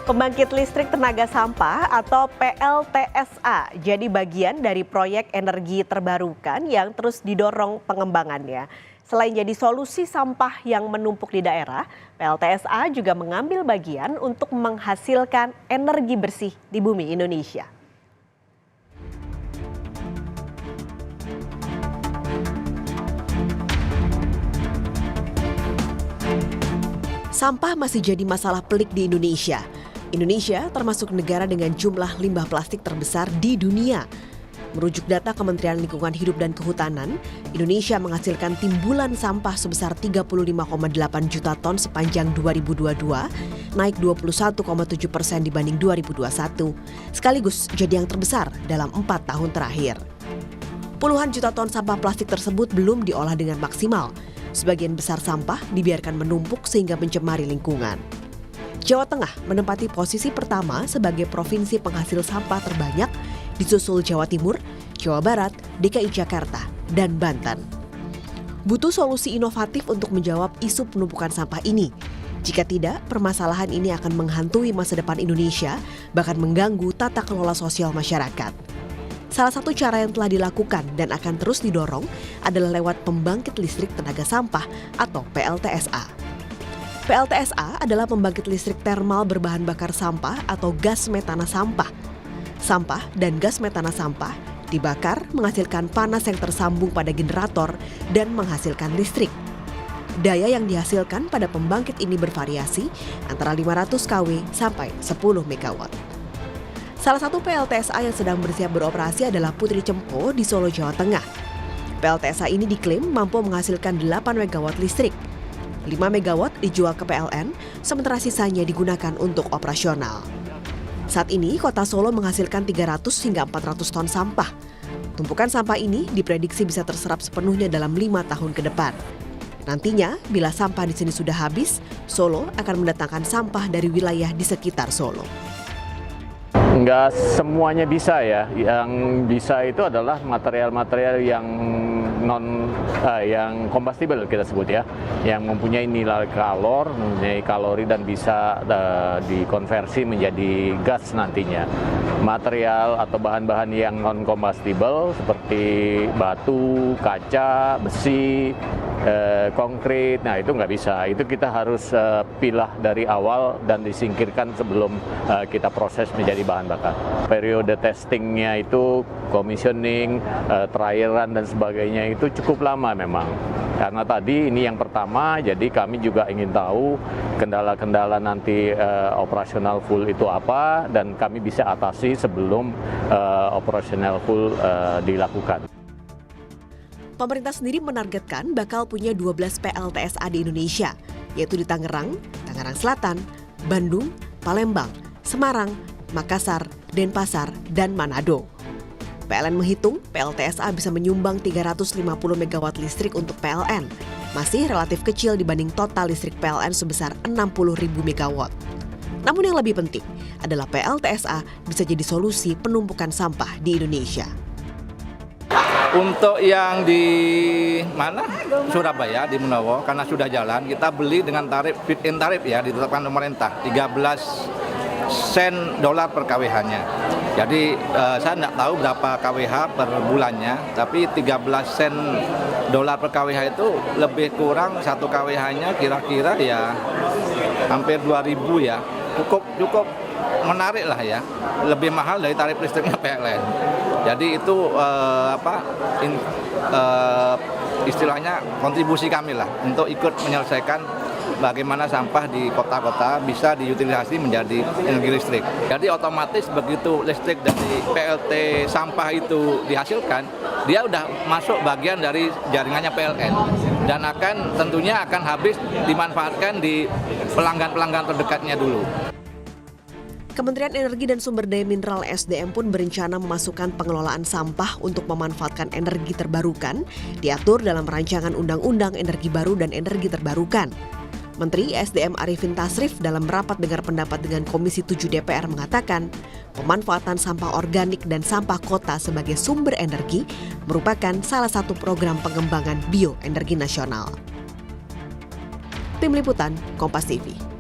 Pembangkit listrik tenaga sampah atau PLTSA jadi bagian dari proyek energi terbarukan yang terus didorong pengembangannya. Selain jadi solusi sampah yang menumpuk di daerah, PLTSA juga mengambil bagian untuk menghasilkan energi bersih di bumi Indonesia. Sampah masih jadi masalah pelik di Indonesia. Indonesia termasuk negara dengan jumlah limbah plastik terbesar di dunia. Merujuk data Kementerian Lingkungan Hidup dan Kehutanan, Indonesia menghasilkan timbulan sampah sebesar 35,8 juta ton sepanjang 2022, naik 21,7% dibanding 2021, sekaligus jadi yang terbesar dalam 4 tahun terakhir. Puluhan juta ton sampah plastik tersebut belum diolah dengan maksimal. Sebagian besar sampah dibiarkan menumpuk sehingga mencemari lingkungan. Jawa Tengah menempati posisi pertama sebagai provinsi penghasil sampah terbanyak, disusul Jawa Timur, Jawa Barat, DKI Jakarta, dan Banten. Butuh solusi inovatif untuk menjawab isu penumpukan sampah ini. Jika tidak, permasalahan ini akan menghantui masa depan Indonesia, bahkan mengganggu tata kelola sosial masyarakat. Salah satu cara yang telah dilakukan dan akan terus didorong adalah lewat pembangkit listrik tenaga sampah atau PLTSA. PLTSA adalah pembangkit listrik termal berbahan bakar sampah atau gas metana sampah. Sampah dan gas metana sampah dibakar menghasilkan panas yang tersambung pada generator dan menghasilkan listrik. Daya yang dihasilkan pada pembangkit ini bervariasi antara 500 kW sampai 10 MW. Salah satu PLTSA yang sedang bersiap beroperasi adalah Putri Cempo di Solo, Jawa Tengah. PLTSA ini diklaim mampu menghasilkan 8 MW listrik. 5 MW dijual ke PLN, sementara sisanya digunakan untuk operasional. Saat ini, kota Solo menghasilkan 300 hingga 400 ton sampah. Tumpukan sampah ini diprediksi bisa terserap sepenuhnya dalam 5 tahun ke depan. Nantinya, bila sampah di sini sudah habis, Solo akan mendatangkan sampah dari wilayah di sekitar Solo. Nggak semuanya bisa ya, yang bisa itu adalah material-material yang yang kompatibel kita sebut ya, yang mempunyai nilai mempunyai kalori dan bisa dikonversi menjadi gas nantinya. Material atau bahan-bahan yang non-kompatibel seperti batu, kaca, besi, konkrit, nah itu nggak bisa. Itu kita harus pilah dari awal dan disingkirkan sebelum kita proses menjadi bahan bakar. Periode testingnya itu commissioning, trialan dan sebagainya itu cukup lama memang. Karena tadi ini yang pertama, jadi kami juga ingin tahu kendala-kendala nanti operasional full itu apa dan kami bisa atasi sebelum operasional full dilakukan. Pemerintah sendiri menargetkan bakal punya 12 PLTSA di Indonesia, yaitu di Tangerang, Tangerang Selatan, Bandung, Palembang, Semarang, Makassar, Denpasar, dan Manado. PLN menghitung PLTSA bisa menyumbang 350 MW listrik untuk PLN, masih relatif kecil dibanding total listrik PLN sebesar 60.000 MW. Namun yang lebih penting adalah PLTSA bisa jadi solusi penumpukan sampah di Indonesia. Untuk yang di Surabaya, di Menowo, karena sudah jalan, kita beli dengan tarif feed-in tarif ya, ditetapkan pemerintah, 13 sen dolar per kWh-nya. Jadi saya tidak tahu berapa kWh per bulannya, tapi 13 sen dolar per kWh itu lebih kurang 1 kWh-nya kira-kira ya hampir 2.000 ya. Cukup menarik lah ya, lebih mahal dari tarif listriknya PLN. Jadi itu istilahnya kontribusi kami lah untuk ikut menyelesaikan bagaimana sampah di kota-kota bisa diutilisasi menjadi energi listrik. Jadi otomatis begitu listrik dari PLT sampah itu dihasilkan, dia udah masuk bagian dari jaringannya PLN dan tentunya akan habis dimanfaatkan di pelanggan-pelanggan terdekatnya dulu. Kementerian Energi dan Sumber Daya Mineral SDM pun berencana memasukkan pengelolaan sampah untuk memanfaatkan energi terbarukan, diatur dalam rancangan Undang-Undang Energi Baru dan Energi Terbarukan. Menteri SDM Arifin Tasrif dalam rapat dengar pendapat dengan Komisi 7 DPR mengatakan, pemanfaatan sampah organik dan sampah kota sebagai sumber energi merupakan salah satu program pengembangan bioenergi nasional. Tim Liputan, Kompas TV.